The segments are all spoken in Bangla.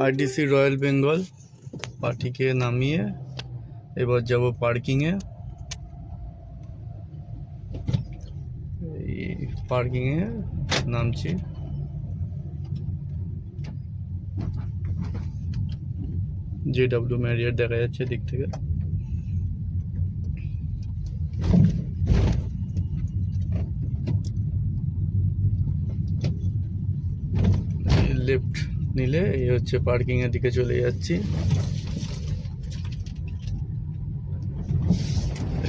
আরটিসি রয়্যাল বেঙ্গল পার্টিকে নামিয়ে এবার যাব পার্কিংয়ে। এই পার্কিংয়ে নামছি। JW ম্যারিয়ট দেখা যাচ্ছে দিক থেকে। লেফট নিলে এই হচ্ছে পার্কিং এর দিকে চলে যাচ্ছি।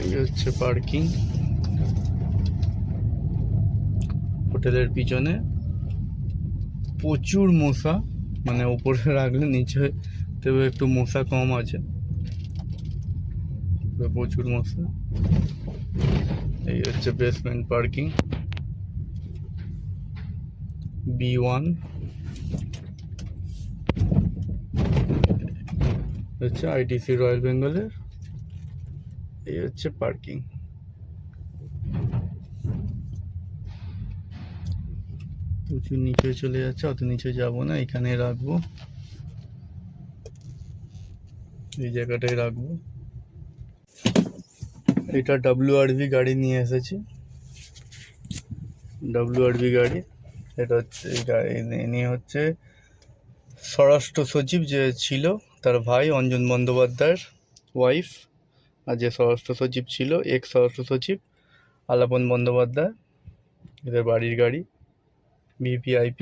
এই হচ্ছে পার্কিং। হোটেলের পিছনে প্রচুর মশা, মানে উপরে রাখলে নিচে তবে একটু মশা কম আছে, প্রচুর মশা। এই হচ্ছে বেসমেন্ট পার্কিং B1 হচ্ছে আইটিসি রয়্যাল বেঙ্গলের। এই হচ্ছে পার্কিং। প্রচুর নিচে চলে যাচ্ছে, অত নিচে যাবো না, এখানে রাখবো, এই জায়গাটায় রাখবো। এটা WRV গাড়ি নিয়ে এসেছি, WRV গাড়ি। এটা হচ্ছে ইনি হচ্ছে স্বরাষ্ট্র সচিব যে ছিল, তার ভাই অঞ্জন বন্দ্যোপাধ্যায়ের ওয়াইফ, আর যে স্বরাষ্ট্র সচিব ছিল এক্স স্বরাষ্ট্র সচিব আলাপন বন্দ্যোপাধ্যায়, এদের বাড়ির গাড়ি VVIP।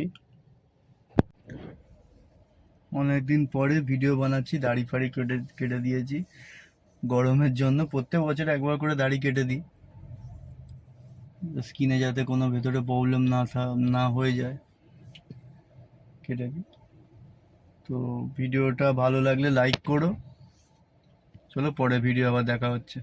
অনেকদিন পরে ভিডিও বানাচ্ছি, দাড়ি ফাড়ি কেটে দিয়েছি গরমের জন্য। প্রত্যেক বছর একবার করে দাড়ি কেটে দিই, স্কিনে যাতে কোনো ভেতরে প্রবলেম না হয়ে যায়, কেটে দিই। তো ভিডিওটা ভালো লাগলে লাইক করো। চলো পরে ভিডিও আবার দেখা হচ্ছে।